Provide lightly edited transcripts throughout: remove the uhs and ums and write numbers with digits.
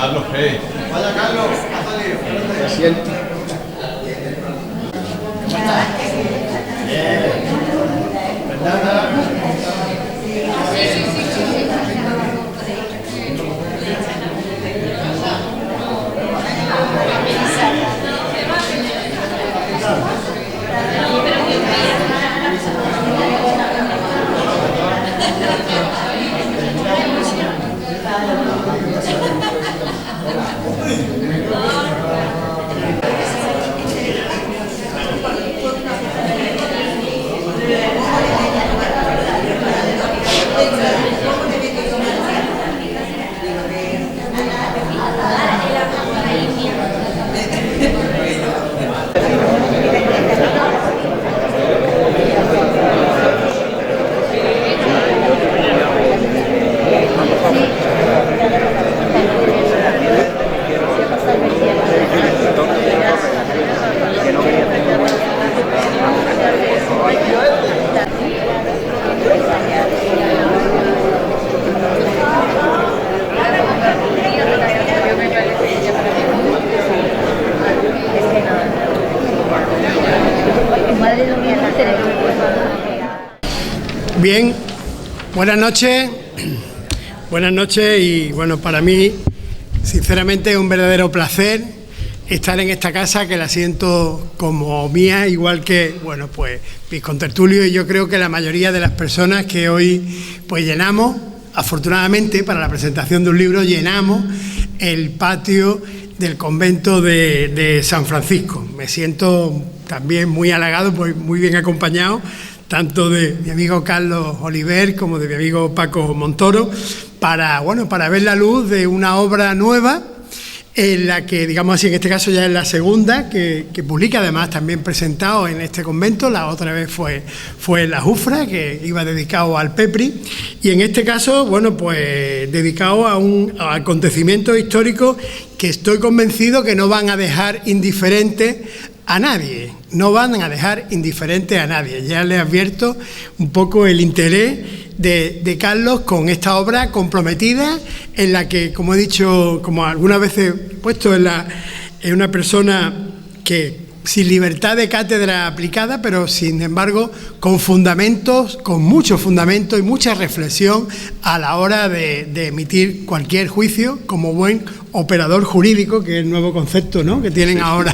Carlos, ¿qué? Vaya, Carlos, pásale. Asiento. ¿Cómo estás? Bien. ¿Verdad? Bien, buenas noches y bueno, para mí sinceramente es un verdadero placer estar en esta casa que la siento como mía, igual que, bueno, pues mis contertulios y yo creo que la mayoría de las personas que hoy pues llenamos, afortunadamente para la presentación de un libro, llenamos el patio del convento de San Francisco. Me siento también muy halagado, pues muy bien acompañado, tanto de mi amigo Carlos Oliver como de mi amigo Paco Montoro, para ver la luz de una obra nueva en la que, digamos así, en este caso ya es la segunda que publica, además también presentado en este convento. La otra vez fue La Jufra, que iba dedicado al Pepri, y en este caso, bueno, pues dedicado a un acontecimiento histórico que estoy convencido que no van a dejar indiferente a nadie, no van a dejar indiferente a nadie. Ya les advierto un poco el interés de Carlos con esta obra comprometida, en la que, como he dicho, como algunas veces he puesto, es una persona que sin libertad de cátedra aplicada, pero sin embargo con fundamentos, con muchos fundamentos y mucha reflexión a la hora de emitir cualquier juicio, como buen operador jurídico, que es el nuevo concepto, ¿no?, que tienen ahora.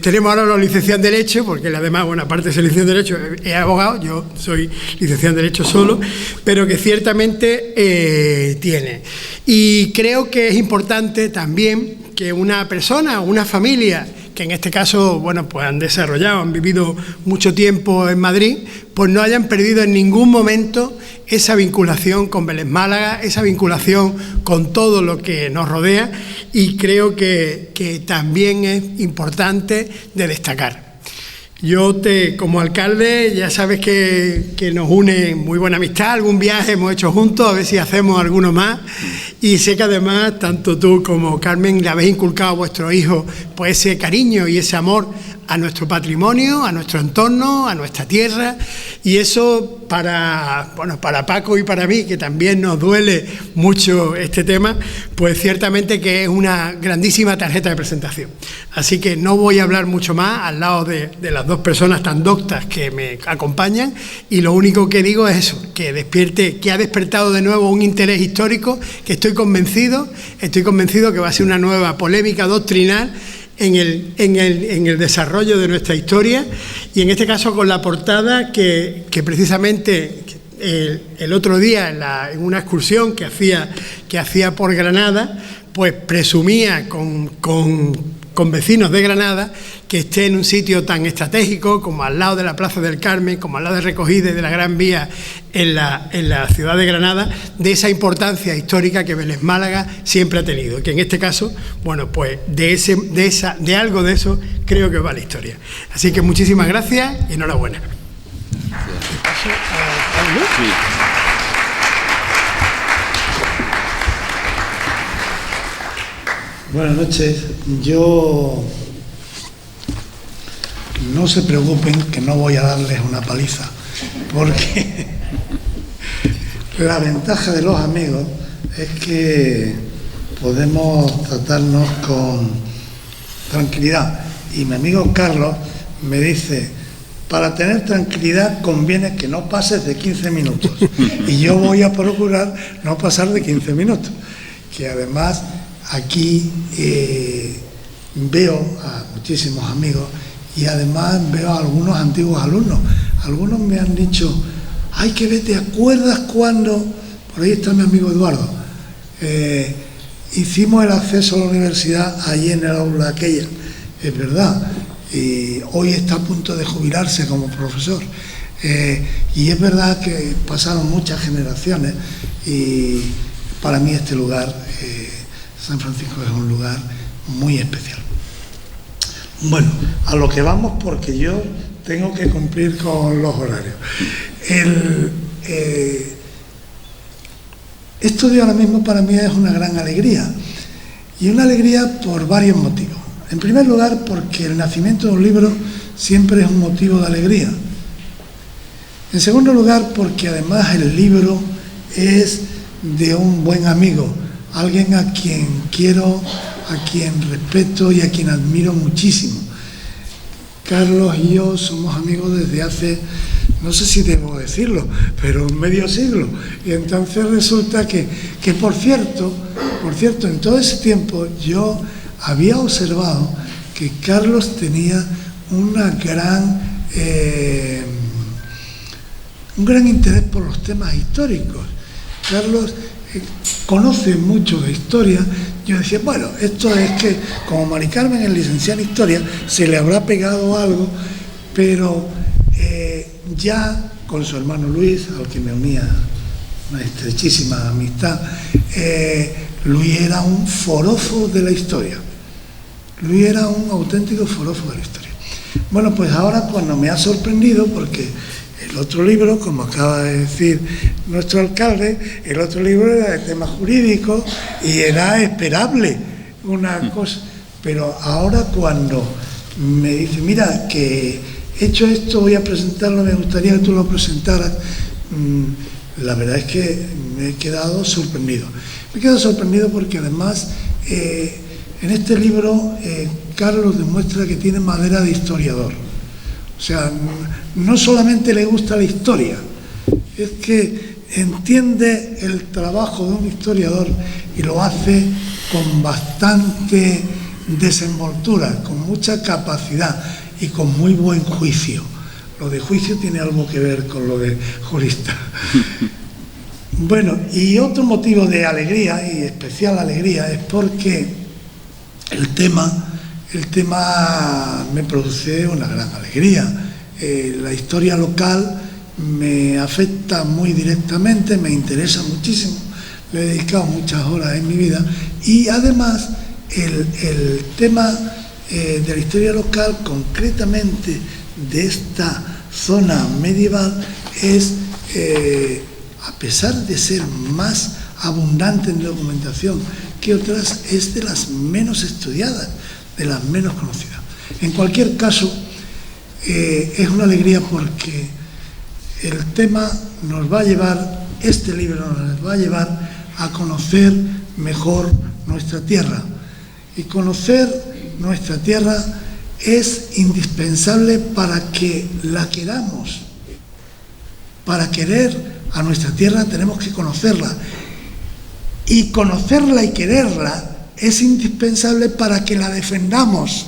Tenemos ahora los licenciados en Derecho, porque además, bueno, aparte de ser licenciado en Derecho, es abogado, yo soy licenciado en Derecho solo, pero que ciertamente tiene. Y creo que es importante también que una persona, una familia, que en este caso, bueno, pues han desarrollado, han vivido mucho tiempo en Madrid, pues no hayan perdido en ningún momento esa vinculación con Vélez Málaga, esa vinculación con todo lo que nos rodea, y creo que también es importante de destacar. Yo, como alcalde, ya sabes que nos une muy buena amistad, algún viaje hemos hecho juntos, a ver si hacemos alguno más, y sé que además tanto tú como Carmen le habéis inculcado a vuestros hijos pues ese cariño y ese amor a nuestro patrimonio, a nuestro entorno, a nuestra tierra, y eso para Paco y para mí, que también nos duele mucho este tema, pues ciertamente que es una grandísima tarjeta de presentación. Así que no voy a hablar mucho más al lado de las dos personas tan doctas que me acompañan, y lo único que digo es eso, que ha despertado de nuevo un interés histórico que estoy convencido que va a ser una nueva polémica doctrinal en el desarrollo de nuestra historia, y en este caso con la portada que precisamente el otro día en una excursión que hacía por Granada, pues presumía con vecinos de Granada que esté en un sitio tan estratégico como al lado de la Plaza del Carmen, como al lado de Recogida y de la Gran Vía en la ciudad de Granada, de esa importancia histórica que Vélez Málaga siempre ha tenido, que en este caso, bueno, pues de algo de eso creo que va la historia. Así que muchísimas gracias y enhorabuena. Buenas noches. No se preocupen que no voy a darles una paliza, porque la ventaja de los amigos es que podemos tratarnos con tranquilidad. Y mi amigo Carlos me dice, para tener tranquilidad conviene que no pases de 15 minutos. Y yo voy a procurar no pasar de 15 minutos. Que además aquí veo a muchísimos amigos y además veo a algunos antiguos alumnos. Algunos me han dicho, ay, que ve, ¿te acuerdas cuando? Por ahí está mi amigo Eduardo. Hicimos el acceso a la universidad allí en el aula aquella. Es verdad. Y hoy está a punto de jubilarse como profesor. Y es verdad que pasaron muchas generaciones y para mí este lugar, San Francisco, es un lugar muy especial. Bueno, a lo que vamos, porque yo tengo que cumplir con los horarios. Esto de ahora mismo para mí es una gran alegría, y una alegría por varios motivos. En primer lugar, porque el nacimiento de un libro siempre es un motivo de alegría. En segundo lugar, porque además el libro es de un buen amigo, alguien a quien quiero, a quien respeto y a quien admiro muchísimo. Carlos y yo somos amigos desde hace, no sé si debo decirlo, pero medio siglo. Y entonces resulta que por cierto, en todo ese tiempo yo había observado que Carlos tenía un gran interés por los temas históricos. Carlos conoce mucho de historia. Yo decía, bueno, esto es que como Mari Carmen es licenciada en historia, se le habrá pegado algo, pero ya con su hermano Luis, al que me unía una estrechísima amistad, Luis era un forofo de la historia. Luis era un auténtico forofo de la historia. Bueno, pues ahora cuando me ha sorprendido, porque el otro libro, como acaba de decir nuestro alcalde, el otro libro era de temas jurídicos y era esperable una cosa. Pero ahora cuando me dice, mira, que hecho esto voy a presentarlo, me gustaría que tú lo presentaras, la verdad es que me he quedado sorprendido. Me he quedado sorprendido porque además en este libro Carlos demuestra que tiene madera de historiador. O sea, no solamente le gusta la historia, es que entiende el trabajo de un historiador y lo hace con bastante desenvoltura, con mucha capacidad y con muy buen juicio. Lo de juicio tiene algo que ver con lo de jurista. Bueno, y otro motivo de alegría, y especial alegría, es porque el tema me produce una gran alegría. La historia local me afecta muy directamente, me interesa muchísimo, le he dedicado muchas horas en mi vida, y además el tema de la historia local, concretamente de esta zona medieval, es, a pesar de ser más abundante en documentación que otras, es de las menos estudiadas, de las menos conocidas. En cualquier caso, es una alegría porque el tema nos va a llevar, este libro nos va a llevar a conocer mejor nuestra tierra. Y conocer nuestra tierra es indispensable para que la queramos. Para querer a nuestra tierra tenemos que conocerla. Y conocerla y quererla es indispensable para que la defendamos.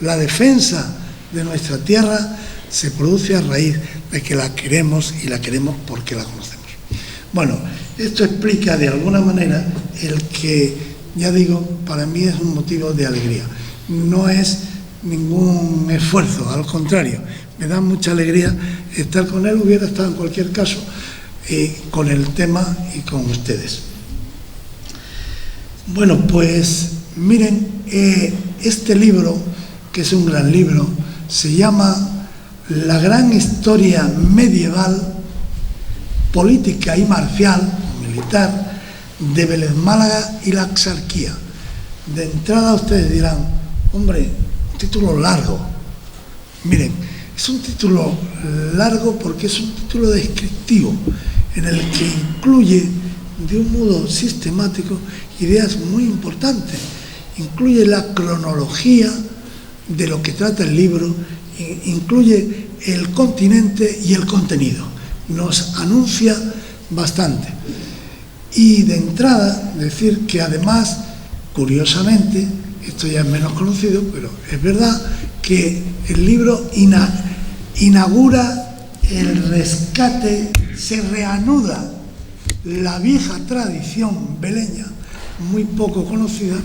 La defensa de nuestra tierra se produce a raíz de que la queremos, y la queremos porque la conocemos. Bueno, esto explica de alguna manera el que, ya digo, para mí es un motivo de alegría. No es ningún esfuerzo, al contrario, me da mucha alegría estar con él. Hubiera estado en cualquier caso con el tema y con ustedes. Bueno, pues miren, este libro, que es un gran libro, se llama La gran historia medieval, política y marcial, militar, de Vélez Málaga y la Axarquía. De entrada ustedes dirán, hombre, un título largo. Miren, es un título largo porque es un título descriptivo, en el que incluye de un modo sistemático ideas muy importantes. Incluye la cronología de lo que trata el libro, incluye el continente y el contenido. Nos anuncia bastante. Y de entrada, decir que además, curiosamente, esto ya es menos conocido, pero es verdad que el libro inaugura el rescate, se reanuda la vieja tradición beleña, muy poco conocida,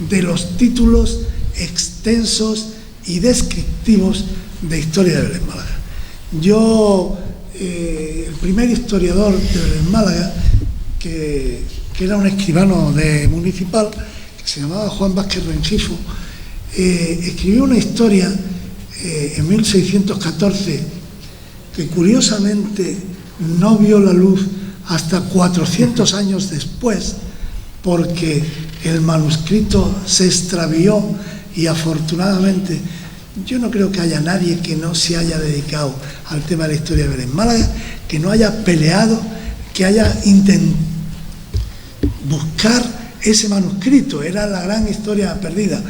de los títulos extensos y descriptivos de historia de Vélez Málaga. Yo, el primer historiador de Vélez Málaga, que era un escribano municipal, que se llamaba Juan Vázquez Rengifo, escribió una historia en 1614 que curiosamente no vio la luz hasta 400 años después, porque el manuscrito se extravió y afortunadamente yo no creo que haya nadie que no se haya dedicado al tema de la historia de Vélez Málaga, que no haya peleado, que haya intentado buscar ese manuscrito. Era la gran historia perdida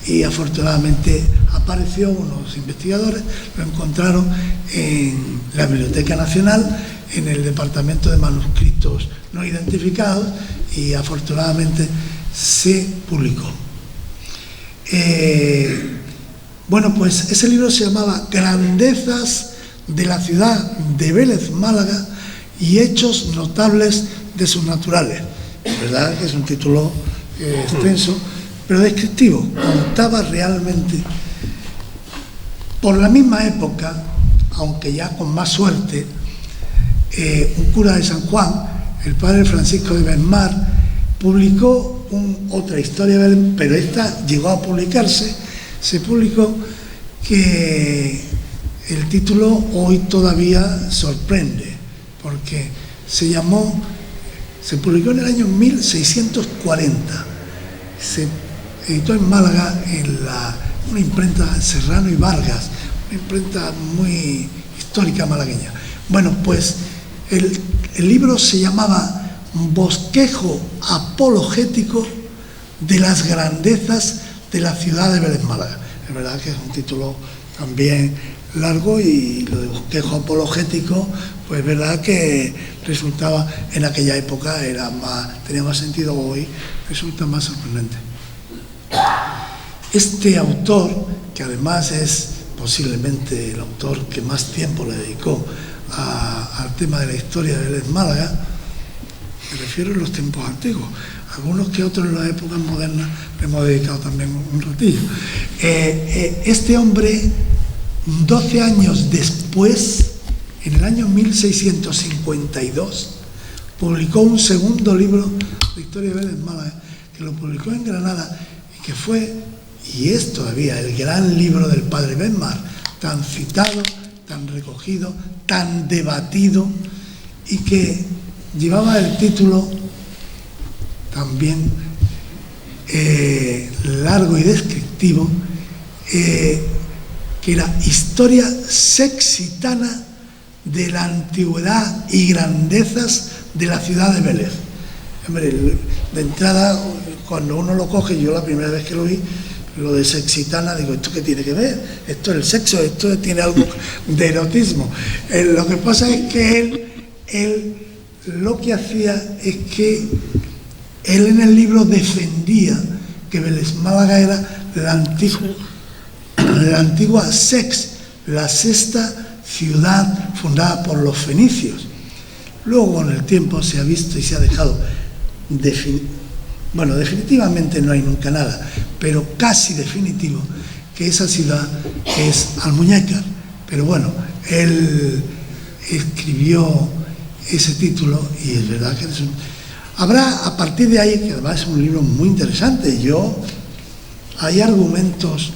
y afortunadamente apareció, unos investigadores lo encontraron en la Biblioteca Nacional, en el Departamento de Manuscritos No Identificados, y afortunadamente se publicó. Bueno, pues ese libro se llamaba Grandezas de la ciudad de Vélez Málaga y hechos notables de sus naturales. Es verdad que es un título extenso, pero descriptivo. Contaba realmente, por la misma época, aunque ya con más suerte, un cura de San Juan, el padre Francisco de Benmar, publicó otra historia de Belén, pero esta llegó a publicarse. Se publicó, que el título hoy todavía sorprende, porque se publicó en el año 1640, se editó en Málaga en una imprenta Serrano y Vargas, una imprenta muy histórica malagueña. Bueno, pues el libro se llamaba Bosquejo apologético de las grandezas de la ciudad de Vélez Málaga. Es verdad que es un título también largo, y lo de bosquejo apologético, pues es verdad que resultaba en aquella época, tenía más sentido. Hoy resulta más sorprendente. Este autor, que además es posiblemente el autor que más tiempo le dedicó al tema de la historia de Vélez Málaga, me refiero en los tiempos antiguos, algunos que otros en las épocas modernas le hemos dedicado también un ratillo. Este hombre, 12 años después, en el año 1652, publicó un segundo libro de historia de Vélez Málaga, que lo publicó en Granada, y que fue, y es todavía, el gran libro del padre Benmar, tan citado, tan recogido, tan debatido, y que llevaba el título también largo y descriptivo, que era Historia Sexitana de la Antigüedad y Grandezas de la ciudad de Vélez. Hombre, de entrada, cuando uno lo coge, yo la primera vez que lo vi, lo de sexitana, digo, ¿esto qué tiene que ver? Esto es el sexo, esto tiene algo de erotismo. Lo que pasa es que él lo que hacía es que él en el libro defendía que Vélez Málaga era la antigua Sex, la sexta ciudad fundada por los fenicios. Luego, con el tiempo, se ha visto y se ha dejado definitivamente no hay nunca nada, pero casi definitivo, que esa ciudad es Almuñécar. Pero bueno, él escribió ese título y es verdad que habrá, a partir de ahí, que además es un libro muy interesante, hay argumentos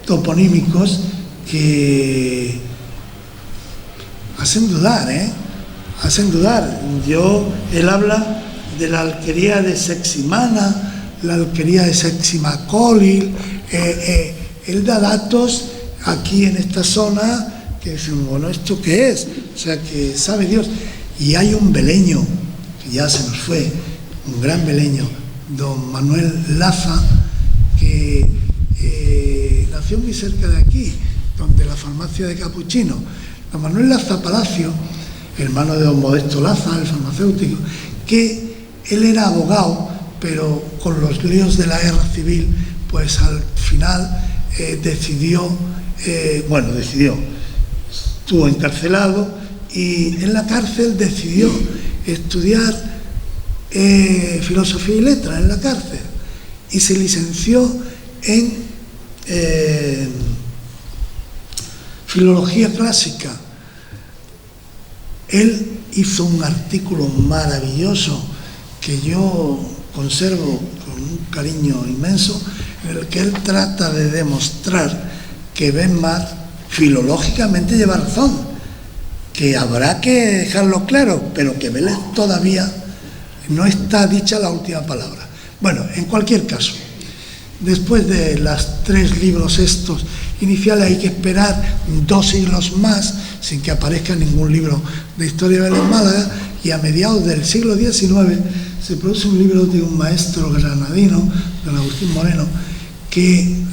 toponímicos que hacen dudar, hacen dudar. Él habla de la alquería de Seximana, la alquería de Seximacólil, él da datos aquí en esta zona que dicen, bueno, ¿esto qué es? O sea, que sabe Dios. Y hay un beleño, que ya se nos fue, un gran beleño, don Manuel Laza, que nació muy cerca de aquí, donde la farmacia de Capuchino. Don Manuel Laza Palacio, hermano de don Modesto Laza, el farmacéutico, que él era abogado, pero con los líos de la guerra civil, pues al final decidió, estuvo encarcelado y en la cárcel decidió estudiar filosofía y letras en la cárcel y se licenció en filología clásica. Él hizo un artículo maravilloso que yo conservo con un cariño inmenso, en el que él trata de demostrar que Benmar filológicamente lleva razón, que habrá que dejarlo claro, pero que Vélez todavía no está dicha la última palabra. Bueno, en cualquier caso, después de los 3 libros estos iniciales hay que esperar 2 siglos más sin que aparezca ningún libro de historia de Vélez Málaga, y a mediados del siglo XIX se produce un libro de un maestro granadino, don Agustín Moreno, que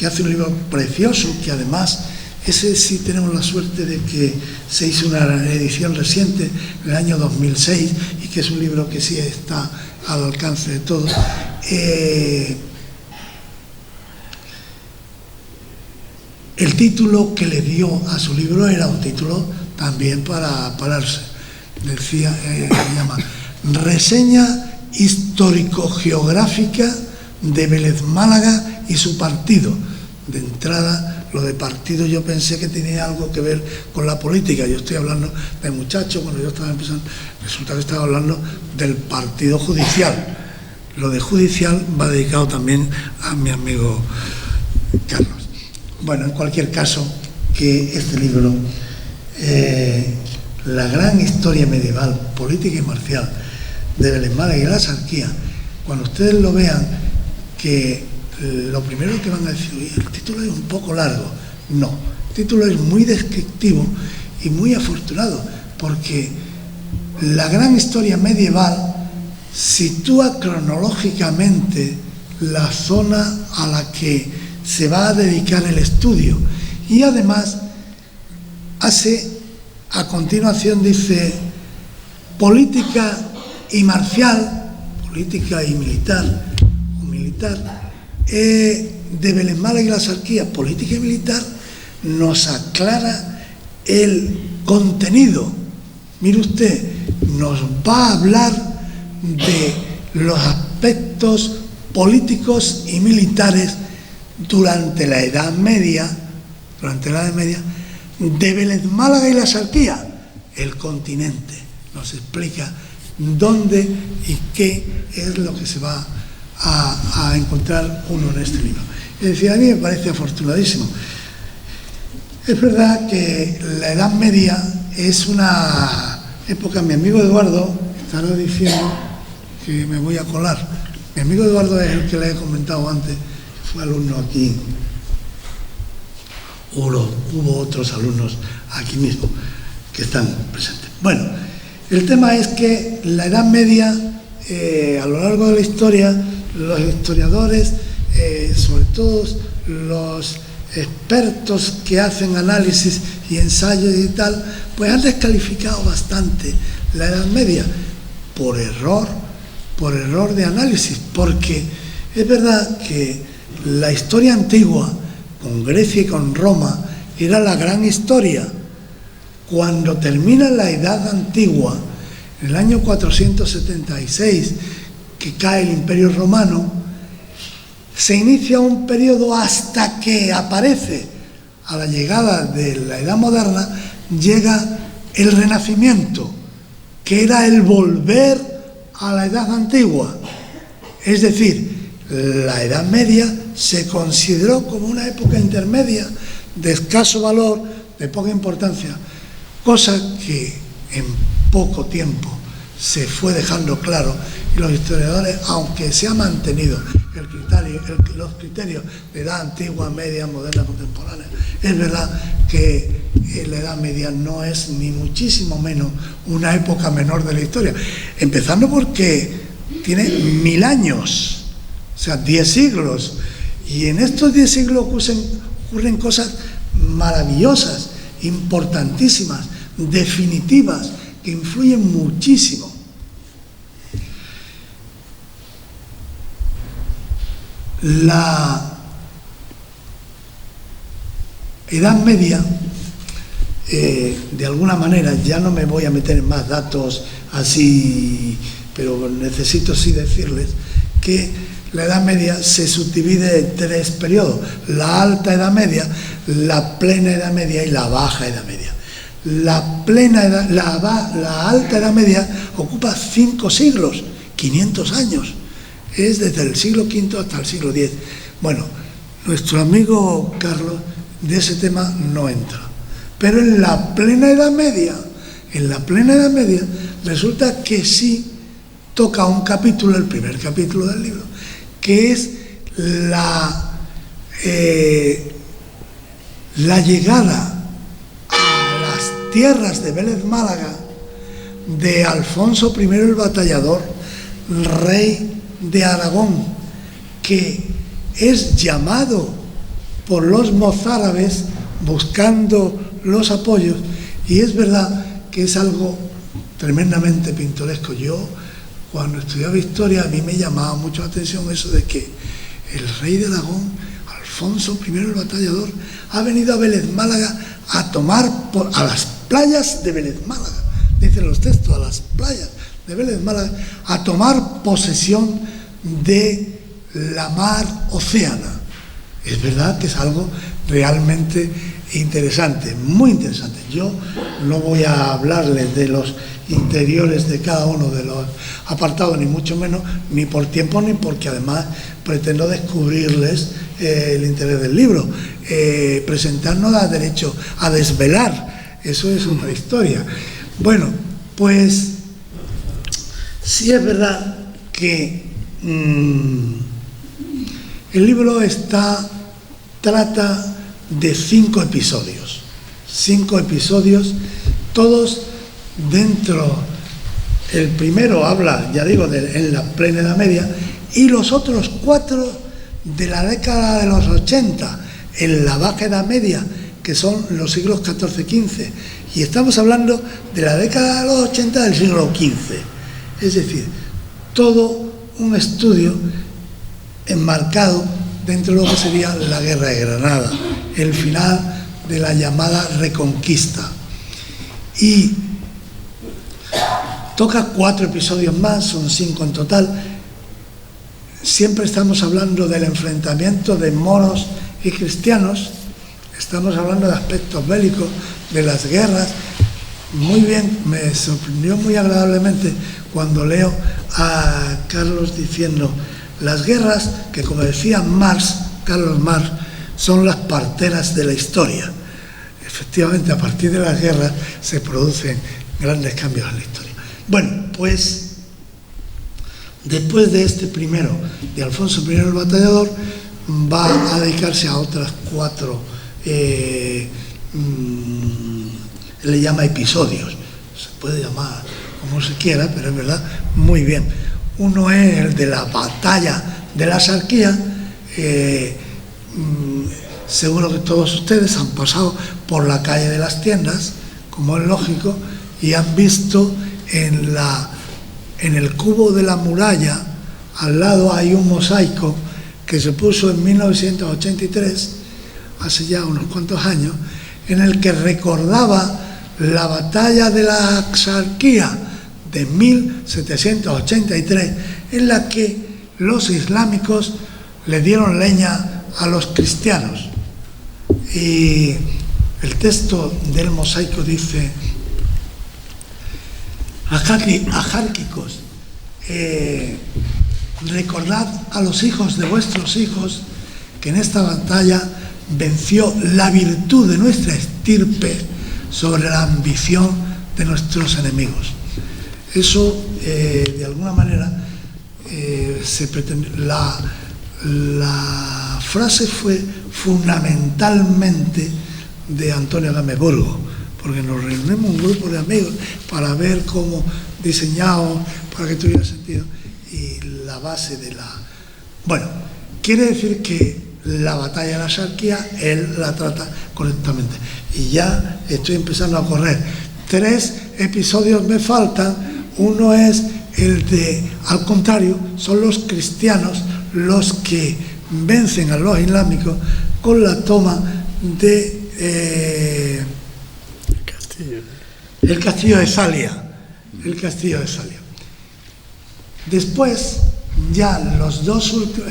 hace un libro precioso, que además ese sí tenemos la suerte de que se hizo una edición reciente en el año 2006 y que es un libro que sí está al alcance de todos. El título que le dio a su libro era un título también para pararse. Decía, se llama Reseña histórico-geográfica de Vélez Málaga y su partido. De entrada, lo de partido yo pensé que tenía algo que ver con la política. Yo estoy hablando de muchachos, cuando yo estaba empezando, resulta que estaba hablando del partido judicial. Lo de judicial va dedicado también a mi amigo Carlos. Bueno, en cualquier caso, que este libro, la gran historia medieval, política y marcial de Vélez Málaga y la Axarquía, cuando ustedes lo vean, que lo primero que van a decir, oye, el título es un poco largo. No, el título es muy descriptivo y muy afortunado, porque la gran historia medieval sitúa cronológicamente la zona a la que se va a dedicar el estudio, y además hace, a continuación dice, política y marcial, política y militar, o militar, de Vélez Málaga y la Axarquía, política y militar, nos aclara el contenido. Mire usted, nos va a hablar de los aspectos políticos y militares durante la Edad Media, de Vélez Málaga y la Axarquía, el continente. Nos explica dónde y qué es lo que se va a encontrar uno en este libro. Es decir, a mí me parece afortunadísimo. Es verdad que la Edad Media es una época, mi amigo Eduardo estará diciendo que me voy a colar. Mi amigo Eduardo es el que le he comentado antes, fue alumno aquí. Hubo otros alumnos aquí mismo que están presentes. Bueno, el tema es que la Edad Media, a lo largo de la historia, los historiadores, sobre todo los expertos que hacen análisis y ensayos y tal, pues han descalificado bastante la Edad Media por error de análisis, porque es verdad que la historia antigua, con Grecia y con Roma, era la gran historia. Cuando termina la Edad Antigua, en el año 476, que cae el Imperio Romano, se inicia un periodo hasta que aparece, a la llegada de la Edad Moderna, llega el Renacimiento, que era el volver a la Edad Antigua. Es decir, la Edad Media se consideró como una época intermedia de escaso valor, de poca importancia, cosa que en poco tiempo se fue dejando claro, y los historiadores, aunque se ha mantenido los criterios de edad antigua, media, moderna, contemporánea. Es verdad que la Edad Media no es ni muchísimo menos una época menor de la historia, empezando porque tiene 1000 años, o sea, 10 siglos, y en estos 10 siglos ocurren cosas maravillosas, importantísimas, definitivas, que influyen muchísimo. La Edad Media, de alguna manera, ya no me voy a meter en más datos así, pero necesito sí decirles que la Edad Media se subdivide en 3 periodos: la Alta Edad Media, la Plena Edad Media y la Baja Edad Media. La Alta Edad Media ocupa 5 siglos, 500 años. Es desde el siglo V hasta el siglo X. Bueno, nuestro amigo Carlos de ese tema no entra. Pero en la Plena Edad Media, resulta que sí toca un capítulo, el primer capítulo del libro, que es la llegada a las tierras de Vélez Málaga de Alfonso I el Batallador, rey de Aragón, que es llamado por los mozárabes buscando los apoyos, y es verdad que es algo tremendamente pintoresco. Yo, cuando estudiaba historia, a mí me llamaba mucho la atención eso de que el rey de Aragón, Alfonso I el Batallador, ha venido a Vélez Málaga a tomar a las playas de Vélez Málaga, dicen los textos, a las playas de Vélez Málaga, a tomar posesión de la mar Océana. Es verdad que es algo realmente interesante, muy interesante. Yo no voy a hablarles de los interiores de cada uno de los apartados, ni mucho menos, ni por tiempo, ni porque además pretendo descubrirles el interés del libro. Presentarnos da derecho a desvelar, eso es otra historia. Bueno, pues sí es verdad que el libro trata de 5 episodios. 5 episodios, todos dentro. El primero habla, ya digo, en la Plena Edad Media, y los otros 4 de la década de los 80, en la Baja Edad Media, que son los siglos XIV-XV. Y estamos hablando de la década de los 80 del siglo XV. Es decir, todo un estudio enmarcado dentro de lo que sería la Guerra de Granada, el final de la llamada Reconquista. Y toca 4 episodios más, son 5 en total. Siempre estamos hablando del enfrentamiento de moros y cristianos, estamos hablando de aspectos bélicos, de las guerras. Muy bien, me sorprendió muy agradablemente cuando leo a Carlos diciendo: las guerras, que como decía Carlos Marx, son las parteras de la historia. Efectivamente, a partir de las guerras se producen grandes cambios en la historia. Bueno, pues después de este primero, de Alfonso I el Batallador, va a dedicarse a otras 4, le llama episodios, se puede llamar como se quiera, pero es verdad, muy bien. Uno es el de la batalla de la Axarquía. Seguro que todos ustedes han pasado por la calle de las Tiendas, como es lógico, y han visto en el cubo de la muralla, al lado hay un mosaico que se puso en 1983, hace ya unos cuantos años, en el que recordaba la batalla de la Axarquía de 1783, en la que los islámicos le dieron leña a los cristianos. Y el texto del mosaico dice: ajárquicos, recordad a los hijos de vuestros hijos que en esta batalla venció la virtud de nuestra estirpe sobre la ambición de nuestros enemigos. Eso, de alguna manera, se pretende, La frase fue fundamentalmente de Antonio Gámez Burgos, porque nos reunimos un grupo de amigos para ver cómo diseñado, para que tuviera sentido, y la base de la... Bueno, quiere decir que la batalla de la Axarquía él la trata correctamente. Y ya estoy empezando a correr. 3 episodios me faltan. Uno es el de, al contrario, son los cristianos los que vencen a los islámicos con la toma de el castillo de Salia. El castillo de Salia. Después, ya los dos últimos,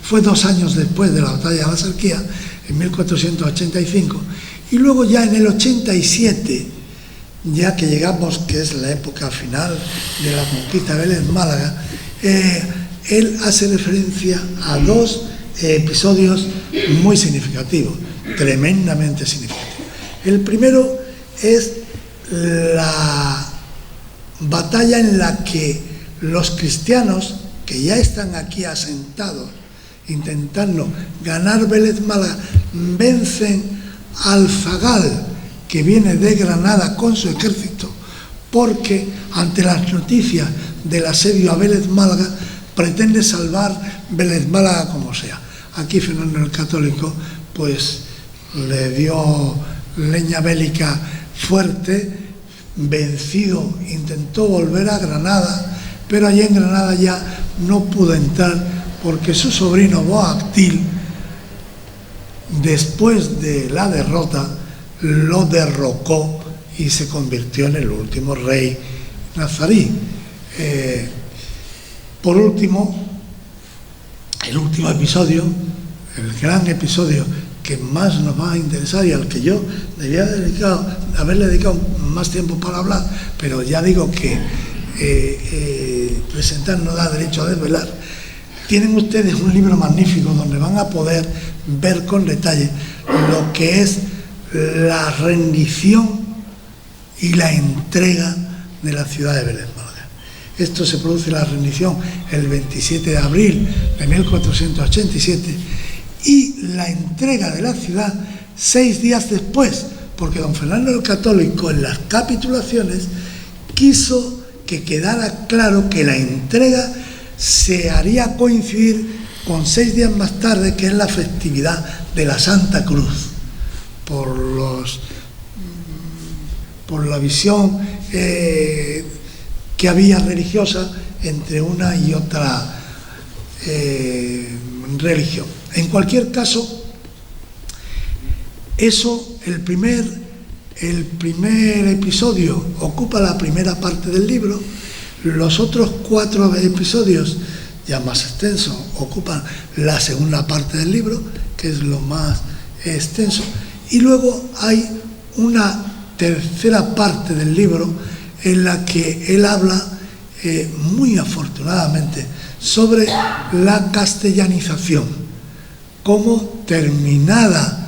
fue 2 años después de la batalla de la Axarquía, en 1485, y luego ya en el 87, ya que llegamos, que es la época final de la conquista de Vélez Málaga, él hace referencia a 2 episodios muy significativos, tremendamente significativos. El primero es la batalla en la que los cristianos, que ya están aquí asentados, intentando ganar Vélez Málaga, vencen al zagal que viene de Granada con su ejército, porque ante las noticias del asedio a Vélez Málaga pretende salvar Vélez Málaga como sea. Aquí Fernando el Católico pues le dio leña bélica fuerte, vencido, intentó volver a Granada, pero allí en Granada ya no pudo entrar porque su sobrino Boabdil, después de la derrota, lo derrocó y se convirtió en el último rey nazarí. Por último, el último episodio, el gran episodio que más nos va a interesar y al que yo debía haberle dedicado más tiempo para hablar, pero ya digo que presentar no da derecho a desvelar. Tienen ustedes un libro magnífico donde van a poder ver con detalle lo que es la rendición y la entrega de la ciudad de Vélez Málaga. Esto se produce la rendición el 27 de abril de 1487 y la entrega de la ciudad 6 días después, porque don Fernando el Católico en las capitulaciones quiso que quedara claro que la entrega se haría coincidir con 6 días más tarde, que es la festividad de la Santa Cruz, por la visión que había religiosa entre una y otra religión. En cualquier caso, eso, el primer episodio ocupa la primera parte del libro. Los otros 4 episodios, ya más extensos, ocupan la segunda parte del libro, que es lo más extenso. Y luego hay una tercera parte del libro en la que él habla, muy afortunadamente, sobre la castellanización. Cómo terminada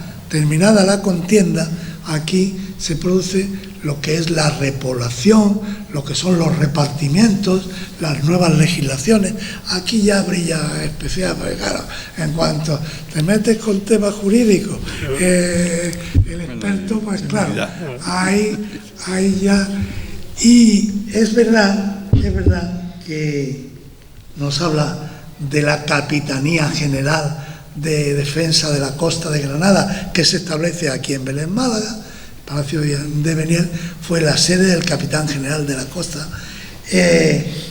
la contienda, aquí se produce lo que es la repoblación, lo que son los repartimientos, las nuevas legislaciones. Aquí ya brilla especial, porque claro, en cuanto te metes con temas jurídicos, el experto, pues claro, ahí ya... Y es verdad que nos habla de la Capitanía General de Defensa de la Costa de Granada, que se establece aquí en Vélez Málaga. Palacio de Beniel fue la sede del capitán general de la costa.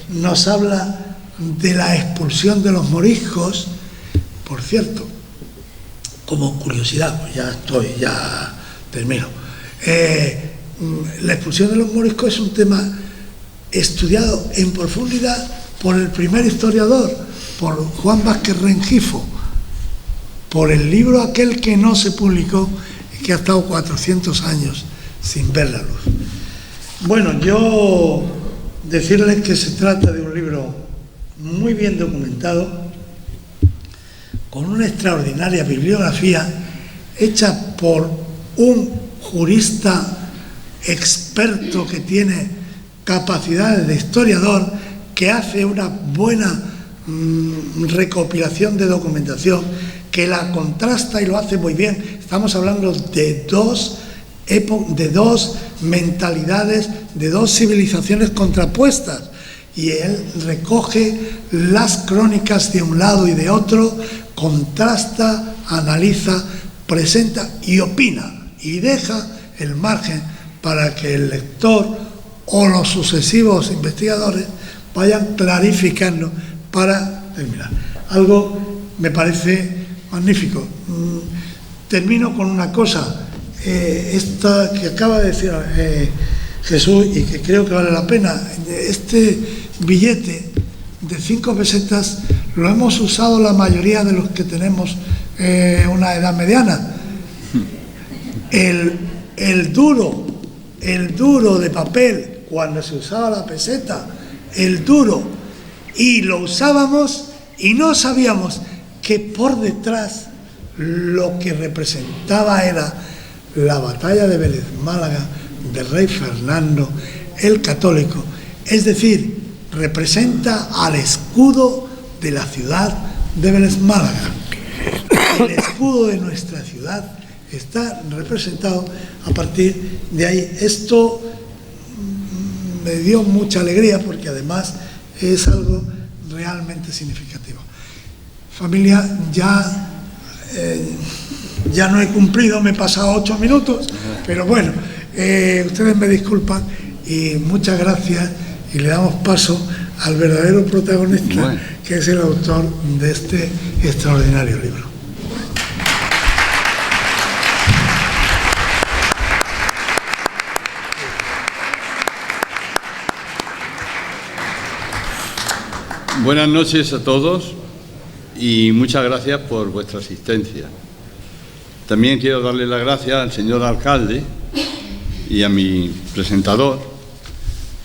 Nos habla de la expulsión de los moriscos. Por cierto, como curiosidad, pues ya termino. La expulsión de los moriscos es un tema estudiado en profundidad por el primer historiador, por Juan Vázquez Rengifo, por el libro aquel que no se publicó, que ha estado 400 años sin ver la luz. Bueno, yo decirles que se trata de un libro muy bien documentado, con una extraordinaria bibliografía, hecha por un jurista experto que tiene capacidades de historiador, que hace una buena recopilación de documentación que la contrasta y lo hace muy bien. Estamos hablando de dos mentalidades, de dos civilizaciones contrapuestas, y él recoge las crónicas de un lado y de otro, contrasta, analiza, presenta y opina, y deja el margen para que el lector o los sucesivos investigadores vayan clarificando para terminar. Algo me parece magnífico. Termino con una cosa, esta que acaba de decir Jesús, y que creo que vale la pena. Este billete de 5 pesetas lo hemos usado la mayoría de los que tenemos una edad mediana. El duro de papel, cuando se usaba la peseta, el duro, y lo usábamos y no sabíamos que por detrás lo que representaba era la batalla de Vélez Málaga, del rey Fernando el Católico, es decir, representa al escudo de la ciudad de Vélez Málaga. El escudo de nuestra ciudad está representado a partir de ahí. Esto me dio mucha alegría porque además es algo realmente significativo. Familia, ya no he cumplido, me he pasado 8 minutos, pero bueno, ustedes me disculpan y muchas gracias, y le damos paso al verdadero protagonista, que es el autor de este extraordinario libro. Buenas noches a todos y muchas gracias por vuestra asistencia. También quiero darle las gracias al señor alcalde y a mi presentador.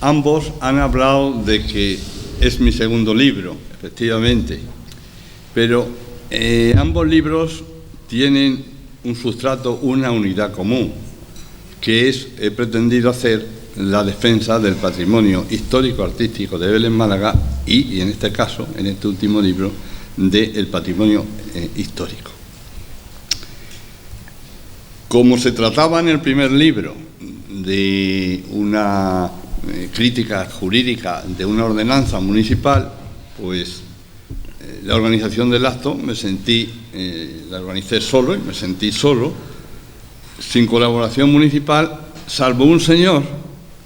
Ambos han hablado de que es mi segundo libro, efectivamente, pero ambos libros tienen un sustrato, una unidad común, que es, he pretendido hacer la defensa del patrimonio histórico-artístico de Vélez Málaga y en este caso, en este último libro, del patrimonio histórico. Como se trataba en el primer libro de una crítica jurídica de una ordenanza municipal, pues la organización del acto la organicé solo y me sentí solo, sin colaboración municipal, salvo un señor,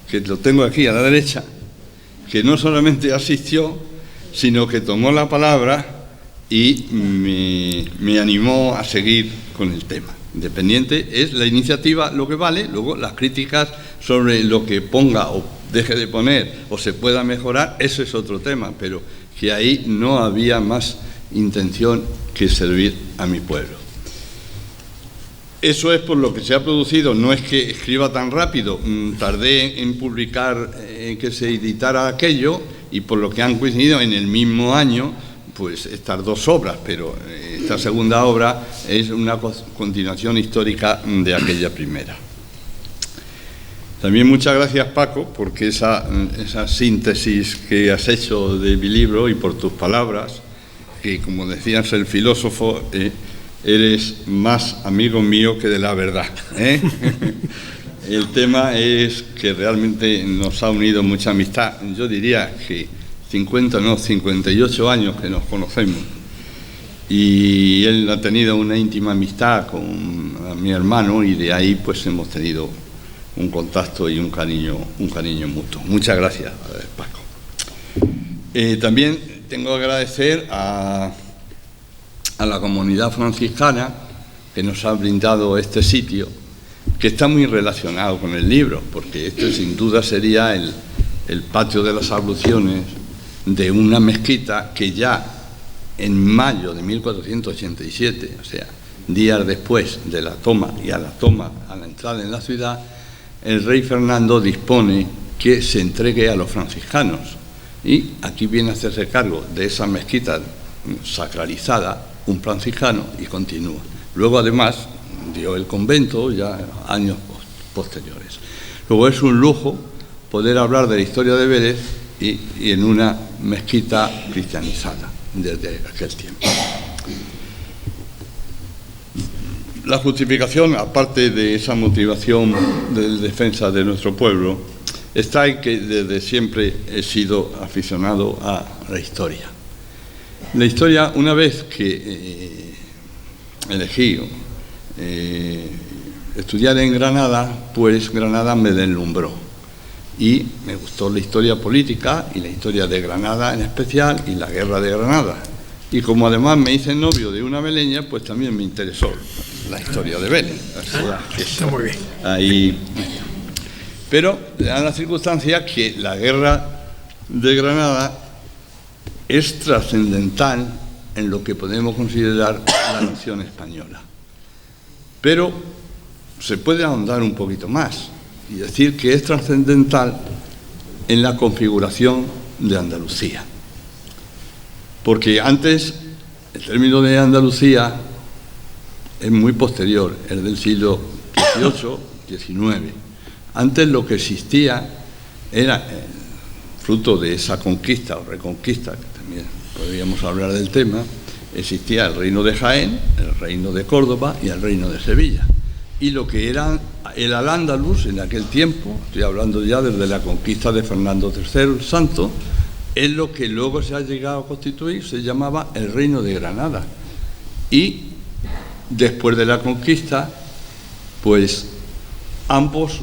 que lo tengo aquí a la derecha, que no solamente asistió, sino que tomó la palabra y me animó a seguir con el tema. Independiente es la iniciativa lo que vale, luego las críticas sobre lo que ponga o deje de poner o se pueda mejorar, eso es otro tema, pero que ahí no había más intención que servir a mi pueblo. Eso es por lo que se ha producido. No es que escriba tan rápido, tardé en publicar, en que se editara aquello, y por lo que han coincidido en el mismo año, pues estas dos obras, pero esta segunda obra es una continuación histórica de aquella primera. También muchas gracias, Paco, porque esa síntesis que has hecho de mi libro y por tus palabras, que como decías el filósofo, eres más amigo mío que de la verdad, ¿eh? El tema es que realmente nos ha unido mucha amistad. Yo diría que 58 años que nos conocemos, y él ha tenido una íntima amistad con mi hermano y de ahí pues hemos tenido un contacto y un cariño mutuo. Muchas gracias, Paco. También tengo que agradecer a la comunidad franciscana que nos ha brindado este sitio, que está muy relacionado con el libro, porque este sin duda sería el patio de las abluciones de una mezquita que ya en mayo de 1487, o sea, días después de la toma y a la entrada en la ciudad, el rey Fernando dispone que se entregue a los franciscanos, y aquí viene a hacerse cargo de esa mezquita sacralizada un franciscano y continúa. Luego además dio el convento ya años posteriores. Luego es un lujo poder hablar de la historia de Vélez y en una mezquita cristianizada. desde aquel tiempo. La justificación, aparte de esa motivación de defensa de nuestro pueblo, está en que desde siempre he sido aficionado a la historia. La historia, una vez que elegí estudiar en Granada, pues Granada me deslumbró y me gustó la historia política y la historia de Granada en especial y la guerra de Granada. Y como además me hice novio de una beleña, pues también me interesó la historia de Vélez. Está muy bien. Ahí. Pero da la circunstancia que la guerra de Granada es trascendental en lo que podemos considerar la nación española. Pero se puede ahondar un poquito más y decir que es trascendental en la configuración de Andalucía. Porque antes, el término de Andalucía es muy posterior, es del siglo XVIII, XIX. Antes lo que existía era, fruto de esa conquista o reconquista, que también podríamos hablar del tema, existía el reino de Jaén, el reino de Córdoba y el reino de Sevilla. Y lo que era el Al-Ándalus en aquel tiempo, estoy hablando ya desde la conquista de Fernando III el Santo, es lo que luego se ha llegado a constituir, se llamaba el Reino de Granada. Y después de la conquista, pues ambos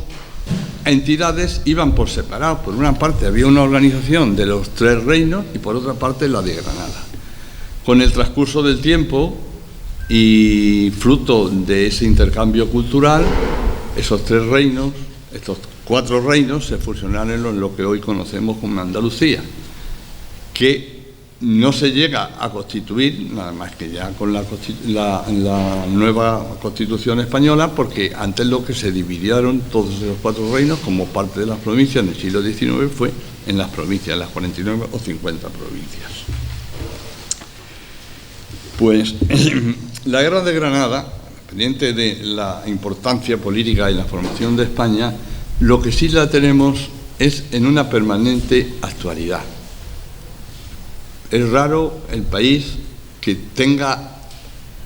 entidades iban por separado. Por una parte había una organización de los tres reinos y por otra parte la de Granada. Con el transcurso del tiempo y fruto de ese intercambio cultural, esos tres reinos, estos cuatro reinos se fusionaron en lo que hoy conocemos como Andalucía, que no se llega a constituir, nada más que ya con la nueva Constitución española, porque antes lo que se dividieron todos esos cuatro reinos como parte de las provincias en el siglo XIX fue en las provincias, las 49 o 50 provincias. Pues la guerra de Granada, pendiente de la importancia política y la formación de España, lo que sí la tenemos es en una permanente actualidad. Es raro el país que tenga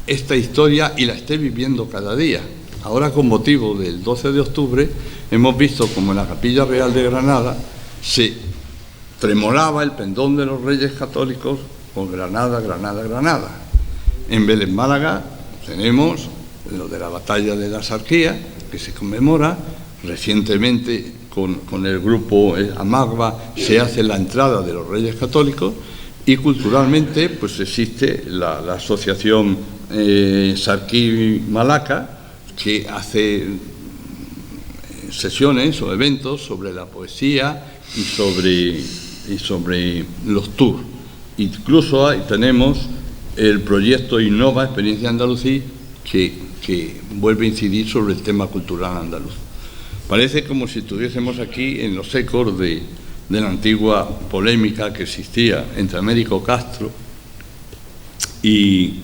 esta historia y la esté viviendo cada día. Ahora, con motivo del 12 de octubre, hemos visto como en la Capilla Real de Granada se tremolaba el pendón de los Reyes Católicos con Granada, Granada, Granada. En Vélez, Málaga, tenemos lo de la batalla de la Sarquía, que se conmemora. Recientemente, con el grupo Amagba, se hace la entrada de los Reyes Católicos. Y culturalmente, pues existe la asociación Sarquí-Malaca, que hace sesiones o eventos sobre la poesía y sobre los tours. Incluso ahí tenemos el proyecto Innova, Experiencia Andalucía, que vuelve a incidir sobre el tema cultural andaluz. Parece como si estuviésemos aquí en los ecos de la antigua polémica que existía entre Américo Castro y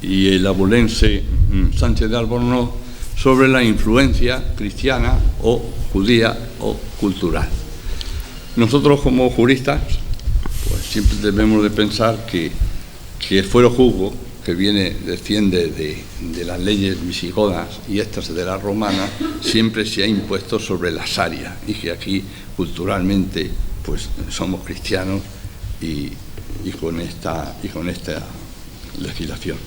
el abulense Sánchez de Albornoz sobre la influencia cristiana o judía o cultural. Nosotros como juristas pues siempre debemos de pensar que el fuero juzgo, que desciende de las leyes visigodas y estas de las romanas, siempre se ha impuesto sobre las áreas y que aquí culturalmente pues somos cristianos y con esta legislación.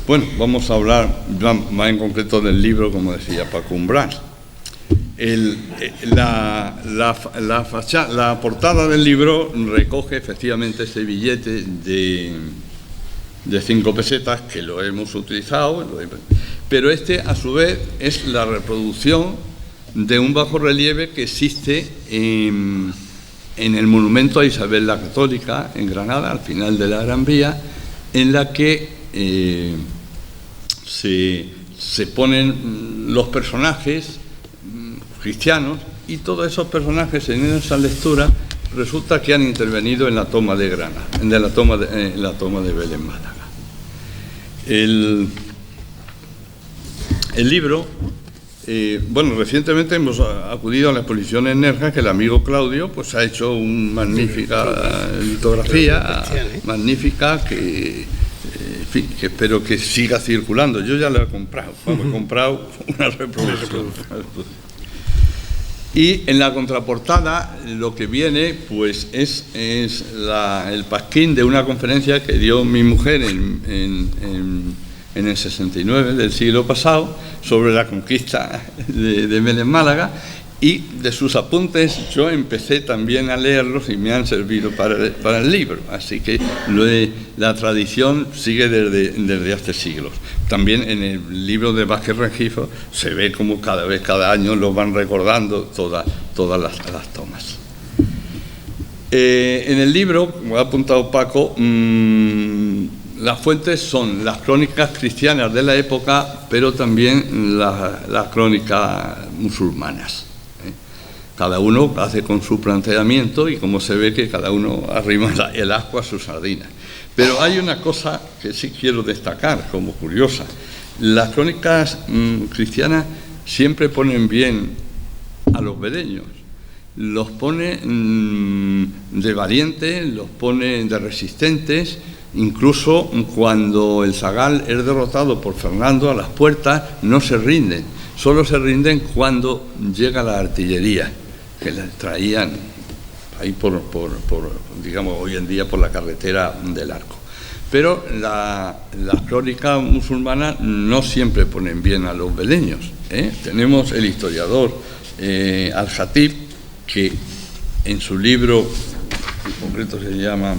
Bueno, vamos a hablar más en concreto del libro, como decía Paco Umbral. La portada del libro recoge efectivamente ese billete de 5 pesetas que lo hemos utilizado, pero a su vez es la reproducción de un bajorrelieve que existe en el monumento a Isabel la Católica en Granada, al final de la Gran Vía, en la que se ponen los personajes cristianos, y todos esos personajes en esa lectura resulta que han intervenido en la toma de Granada, en la toma de Vélez, Málaga. El libro Bueno, recientemente hemos acudido a la exposición en Nerja, que el amigo Claudio pues ha hecho una magnífica litografía, magnífica, que, en fin, que espero que siga circulando. Yo ya la he comprado, he comprado una reproducción. Y en la contraportada lo que viene pues es el pasquín de una conferencia que dio mi mujer en el 69 del siglo pasado sobre la conquista de Vélez Málaga, y de sus apuntes yo empecé también a leerlos y me han servido para el libro, así que la tradición sigue desde hace siglos. También en el libro de Vázquez Rengifo se ve como cada año lo van recordando todas las tomas. En el libro, como ha apuntado Paco, las fuentes son las crónicas cristianas de la época, pero también las crónicas musulmanas. Cada uno hace con su planteamiento y como se ve que cada uno arrima el ascua a su sardina. Pero hay una cosa que sí quiero destacar como curiosa. Las crónicas cristianas siempre ponen bien a los veleños. Los pone de valientes, los pone de resistentes. Incluso cuando el zagal es derrotado por Fernando a las puertas, no se rinden. Solo se rinden cuando llega la artillería, que la traían ahí digamos, hoy en día por la carretera del Arco. Pero las crónicas musulmanas no siempre ponen bien a los veleños, ¿eh? Tenemos el historiador Al-Khatib, que en su libro, en concreto se llama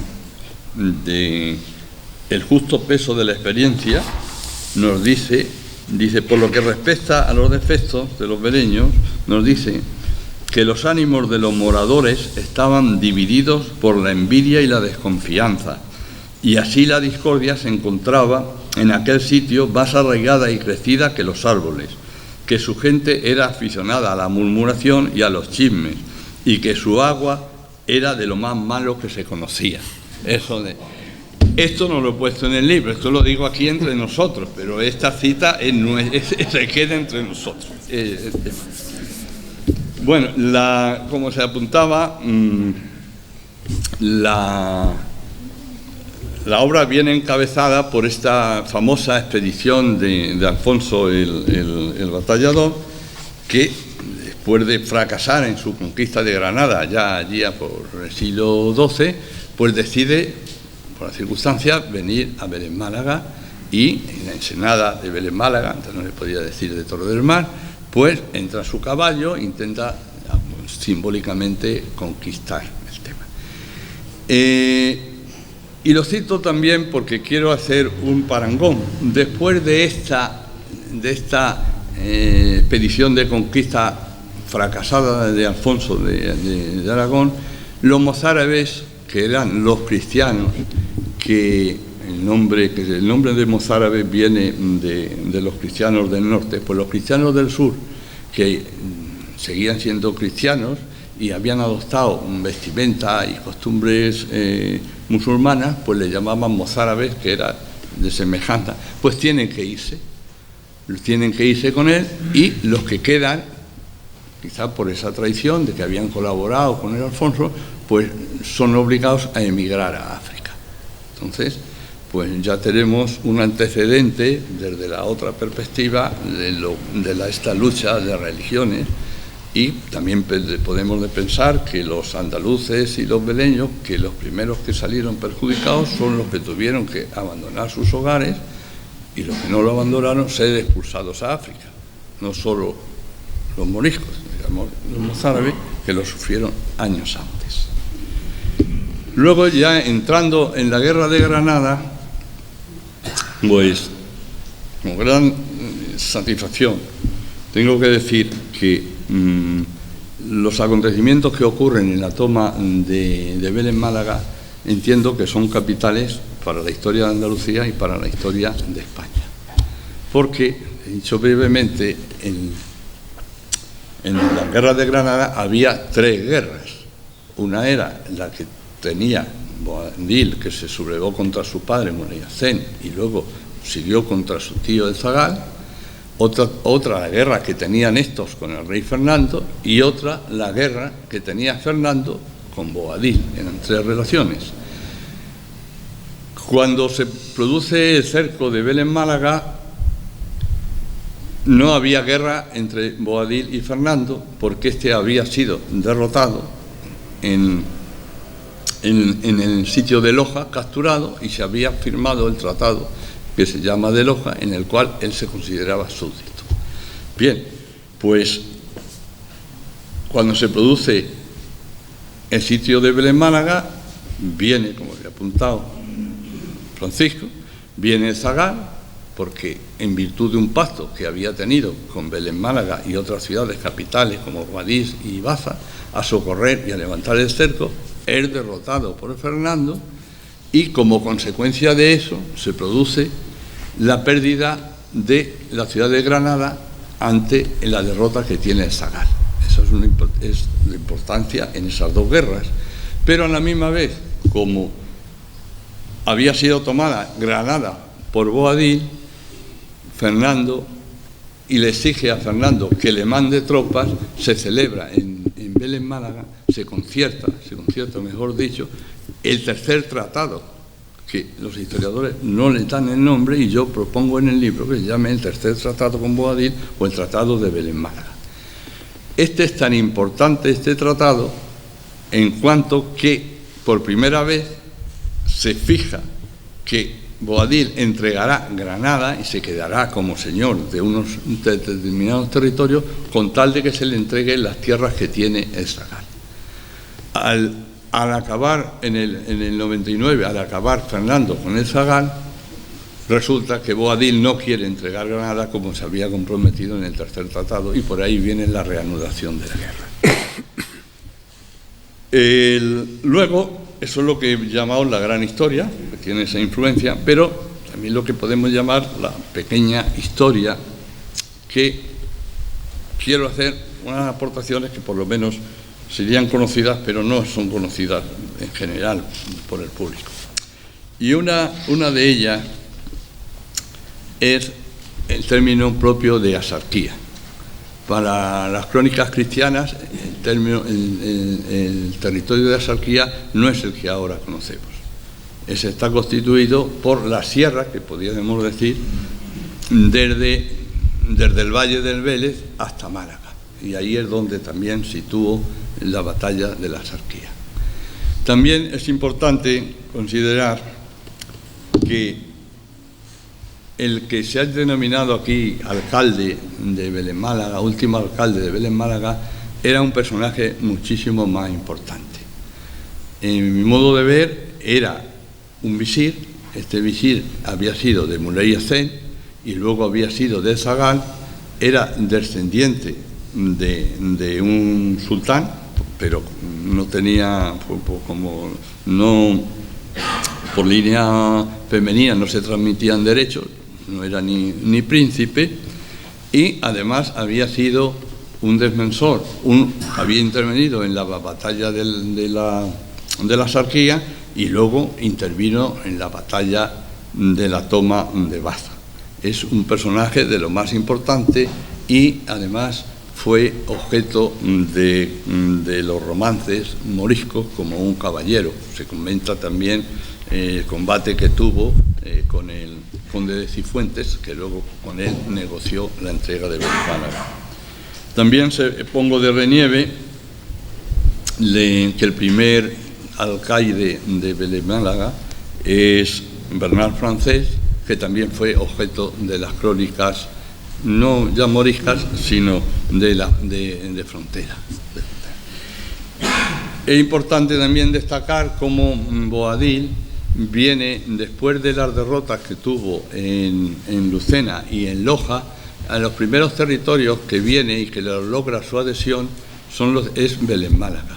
El justo peso de la experiencia, nos dice, por lo que respecta a los defectos de los veleños, nos dice que los ánimos de los moradores estaban divididos por la envidia y la desconfianza, y así la discordia se encontraba en aquel sitio más arraigada y crecida que los árboles, que su gente era aficionada a la murmuración y a los chismes, y que su agua era de lo más malo que se conocía. Esto no lo he puesto en el libro, esto lo digo aquí entre nosotros, pero esta cita se queda entre nosotros. Bueno, como se apuntaba, la obra viene encabezada por esta famosa expedición de Alfonso el Batallador, que después de fracasar en su conquista de Granada, ya allí por el siglo XII, pues decide, por las circunstancias, venir a Vélez Málaga, y en la ensenada de Vélez Málaga, antes no se podía decir de Torre del Mar, pues entra a su caballo, intenta simbólicamente conquistar el tema. Y lo cito también porque quiero hacer un parangón. Después de esta expedición de conquista fracasada de Alfonso de Aragón, los mozárabes, que eran los cristianos, que el nombre de mozárabe viene de los cristianos del norte, pues los cristianos del sur, que seguían siendo cristianos y habían adoptado vestimenta y costumbres musulmanas, pues le llamaban mozárabes, que era de semejanza. Pues tienen que irse con él, y los que quedan, quizá por esa traición de que habían colaborado con el Alfonso, pues son obligados a emigrar a África. Entonces, pues ya tenemos un antecedente desde la otra perspectiva de esta lucha de religiones, y también podemos pensar que los andaluces y los veleños, que los primeros que salieron perjudicados son los que tuvieron que abandonar sus hogares, y los que no lo abandonaron ser expulsados a África, no solo los moriscos, digamos, los mozárabes, que lo sufrieron años antes. Luego, ya entrando en la Guerra de Granada, pues con gran satisfacción tengo que decir que los acontecimientos que ocurren en la toma de Vélez Málaga entiendo que son capitales para la historia de Andalucía y para la historia de España, porque, he dicho brevemente, en la Guerra de Granada había tres guerras. Una era la que tenía Boabdil, que se sublevó contra su padre Moneyacén, y luego siguió contra su tío el zagal. Otra la guerra que tenían estos con el rey Fernando, y otra la guerra que tenía Fernando con Boabdil. Eran 3 relaciones. Cuando se produce el cerco de Vélez Málaga, no había guerra entre Boabdil y Fernando, porque este había sido derrotado en el sitio de Loja, capturado, y se había firmado el tratado que se llama de Loja, en el cual él se consideraba súbdito. Bien, pues cuando se produce el sitio de Vélez Málaga, viene, como había apuntado Francisco, viene el zagal, porque en virtud de un pacto que había tenido con Vélez Málaga y otras ciudades capitales como Guadix y Baza, a socorrer y a levantar el cerco, es derrotado por Fernando, y como consecuencia de eso se produce la pérdida de la ciudad de Granada ante la derrota que tiene el zagal. Esa es la importancia en esas 2 guerras. Pero a la misma vez, como había sido tomada Granada por Boabdil, Fernando, y le exige a Fernando que le mande tropas, se celebra en Vélez Málaga, se concierta, mejor dicho, el 3er tratado, que los historiadores no le dan el nombre, y yo propongo en el libro que se llame el 3er tratado con Boabdil o el tratado de Vélez Málaga. Este es tan importante, este tratado, en cuanto que por primera vez se fija que Boabdil entregará Granada y se quedará como señor de unos determinados territorios, con tal de que se le entreguen las tierras que tiene el zagal. Al acabar en el 99, al acabar Fernando con el zagal, resulta que Boabdil no quiere entregar Granada como se había comprometido en el 3er tratado, y por ahí viene la reanudación de la guerra. Luego, eso es lo que llamamos la gran historia, que tiene esa influencia, pero también lo que podemos llamar la pequeña historia, que quiero hacer unas aportaciones que por lo menos serían conocidas, pero no son conocidas en general por el público. Y una de ellas es el término propio de asarquía. Para las crónicas cristianas, el territorio de asarquía no es el que ahora conocemos. Ese está constituido por las sierras, que podríamos decir, desde el Valle del Vélez hasta Málaga. Y ahí es donde también situó la batalla de la asarquía. También es importante considerar que el que se ha denominado aquí alcalde de Vélez Málaga, último alcalde de Vélez Málaga, era un personaje muchísimo más importante. En mi modo de ver, era un visir. Este visir había sido de Muley Hacén y luego había sido de zagal. Era descendiente de un sultán, pero no tenía, como no, por línea femenina no se transmitían derechos, no era ni príncipe, y además había sido un defensor, había intervenido en la batalla de la asarquía, y luego intervino en la batalla de la toma de Baza. Es un personaje de lo más importante, y además fue objeto de los romances moriscos como un caballero. Se comenta también el combate que tuvo con el conde de Cifuentes, que luego con él negoció la entrega de Vélez Málaga. También pongo de relieve que el primer alcaide de Vélez Málaga es Bernard Francés, que también fue objeto de las crónicas, no ya moriscas, sino de frontera. Es importante también destacar cómo Boabdil viene, después de las derrotas que tuvo en Lucena y en Loja, a los primeros territorios que viene y que logra su adhesión es Vélez Málaga.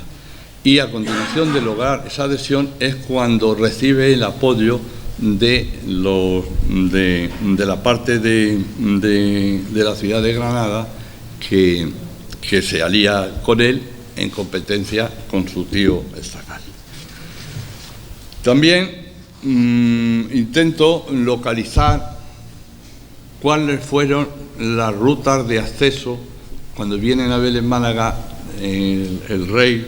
Y a continuación de lograr esa adhesión es cuando recibe el apoyo de la parte de la ciudad de Granada, que se alía con él en competencia con su tío zagal. También intento localizar cuáles fueron las rutas de acceso cuando vienen a Vélez Málaga el rey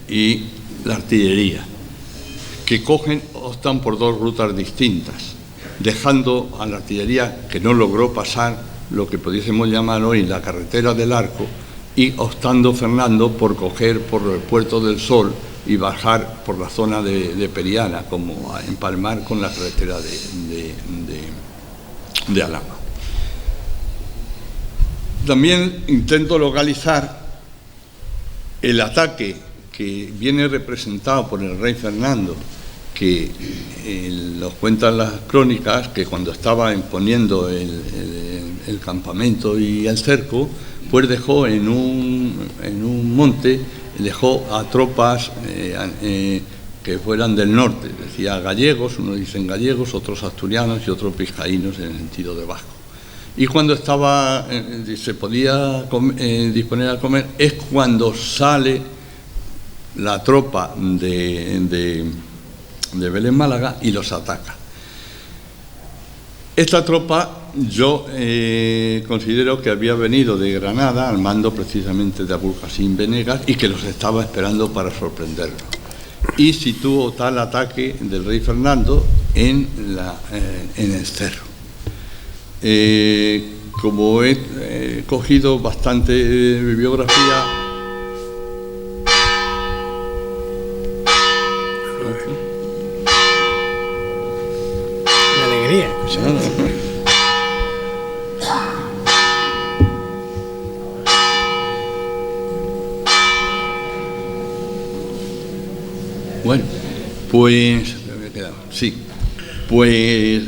y la artillería, que optan por dos rutas distintas, dejando a la artillería, que no logró pasar lo que pudiésemos llamar hoy la carretera del Arco, y optando Fernando por coger por el Puerto del Sol y bajar por la zona de Periana, como a empalmar con la carretera de Alhama. También intento localizar el ataque que viene representado por el rey Fernando, que nos cuentan las crónicas, que cuando estaba imponiendo el campamento y el cerco, pues dejó en un monte, dejó a tropas que fueran del norte, decía gallegos, unos dicen gallegos, otros asturianos y otros vizcaínos en el sentido de vasco. Y cuando se podía disponer a comer, es cuando sale la tropa de Vélez Málaga y los ataca. Esta tropa yo considero que había venido de Granada al mando precisamente de Abulhasín Venegas y que los estaba esperando para sorprenderlos. Y sitúo tal ataque del rey Fernando en el cerro. Como he cogido bastante bibliografía, la alegría, bueno, pues me había quedado. Sí, pues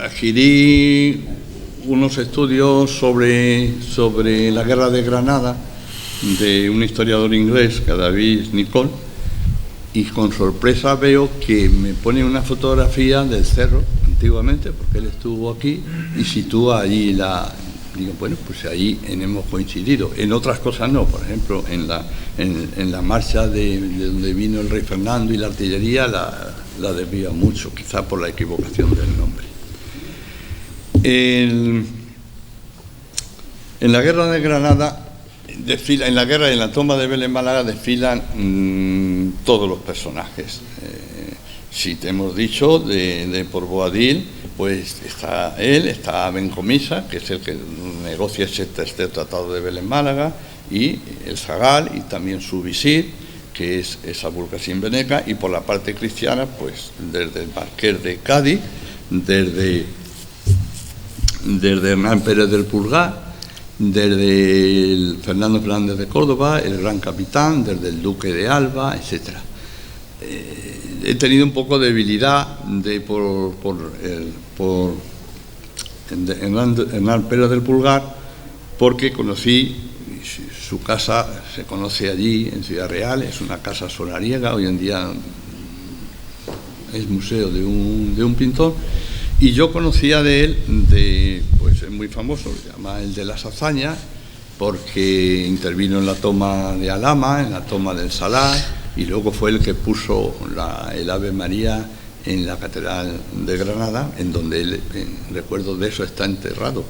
adquirí unos estudios sobre la guerra de Granada de un historiador inglés, David Nicol, y con sorpresa veo que me pone una fotografía del cerro antiguamente, porque él estuvo aquí, y sitúa allí digo, bueno, pues ahí hemos coincidido. En otras cosas no, por ejemplo, en la marcha de donde vino el rey Fernando y la artillería la desvía mucho, quizá por la equivocación del nombre. En la guerra de Granada en la guerra y en la toma de Vélez Málaga desfilan todos los personajes. Si te hemos dicho de por Boabdil, pues está él, está Bencomisa, que es el que negocia este tratado de Vélez Málaga, y el zagal, y también su visir, que es Abulhasín Venegas, y por la parte cristiana, pues desde el Marqués de Cádiz, desde Hernán Pérez del Pulgar, desde el Fernando Fernández de Córdoba, el Gran Capitán, desde el Duque de Alba, etc. He tenido un poco de debilidad por Hernán Pérez del Pulgar, porque conocí su casa, se conoce allí en Ciudad Real, es una casa solariega, hoy en día es museo de un pintor. Y yo conocía de él, pues es muy famoso, se llama el de las hazañas, porque intervino en la toma de Alhama, en la toma del Salar, y luego fue el que puso el Ave María en la Catedral de Granada, en donde él, en recuerdo de eso, está enterrado.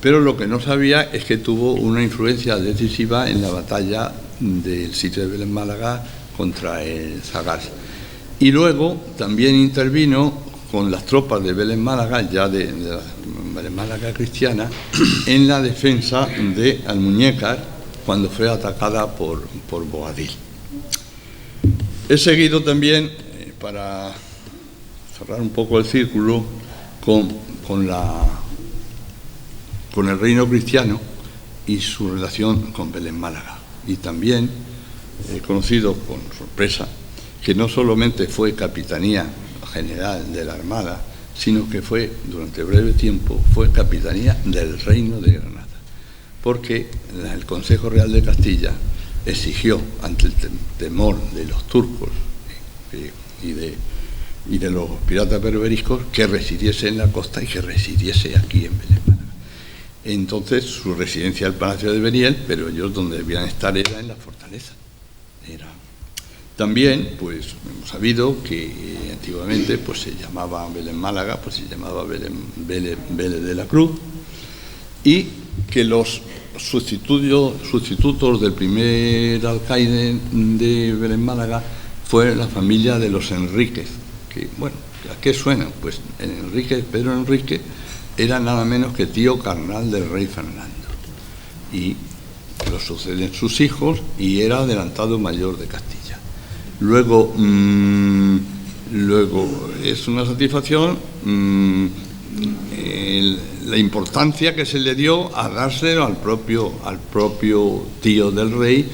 Pero lo que no sabía es que tuvo una influencia decisiva en la batalla del sitio de Vélez Málaga contra el Zagal. Y luego también intervino con las tropas de Vélez Málaga, ya de la Vélez Málaga cristiana, en la defensa de Almuñécar cuando fue atacada por Boabdil. He seguido también, para cerrar un poco el círculo, con el reino cristiano y su relación con Vélez Málaga. Y también he conocido con sorpresa que no solamente fue capitanía general de la Armada, sino que fue, durante breve tiempo, fue capitanía del Reino de Granada, porque el Consejo Real de Castilla exigió, ante el temor de los turcos y de los piratas berberiscos, que residiese en la costa y que residiese aquí en Vélez Málaga. Entonces, su residencia era el Palacio de Beriel, pero ellos donde debían estar era en la fortaleza. También, pues, hemos sabido que antiguamente pues, se llamaba Belén Málaga, pues se llamaba Vélez de la Cruz, y que los sustitutos del primer alcaide de Belén Málaga fue la familia de los Enríquez, que, bueno, ¿a qué suenan? Pues Pedro Enrique era nada menos que tío carnal del rey Fernando, y lo suceden sus hijos, y era adelantado mayor de Castilla. Luego es una satisfacción la importancia que se le dio a dárselo al propio tío del rey,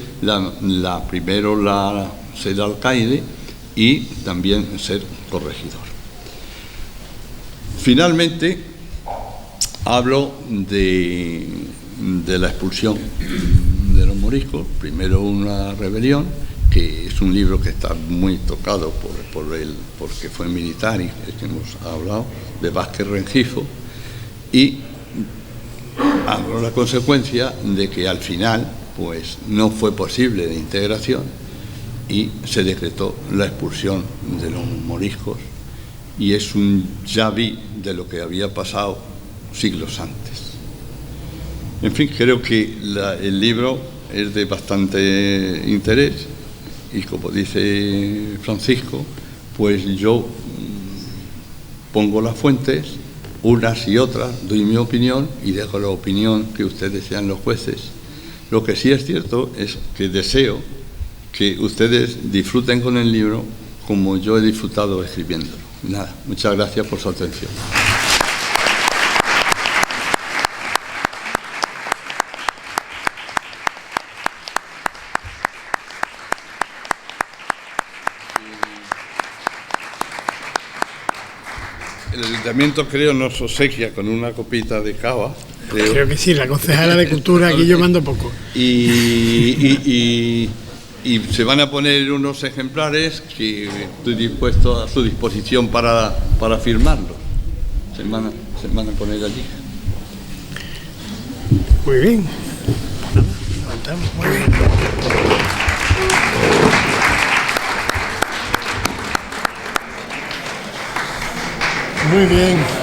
primero ser alcaide y también ser corregidor. Finalmente hablo de la expulsión de los moriscos. Primero una rebelión, que es un libro que está muy tocado por él, porque fue militar, y es que hemos hablado de Vázquez Rengifo, y hablo la consecuencia de que al final pues no fue posible la integración y se decretó la expulsión de los moriscos, y es un ya vi de lo que había pasado siglos antes. En fin, creo que el libro es de bastante interés, y como dice Francisco, pues yo pongo las fuentes, unas y otras, doy mi opinión y dejo la opinión que ustedes sean los jueces. Lo que sí es cierto es que deseo que ustedes disfruten con el libro como yo he disfrutado escribiéndolo. Nada, muchas gracias por su atención. El ayuntamiento, creo, nos obsequia con una copita de cava. Creo que sí, la concejala de Cultura aquí yo mando poco. Y se van a poner unos ejemplares que estoy dispuesto a su disposición para firmarlos. Se van a poner allí. Muy bien. Levantamos, muy bien. Muy bien.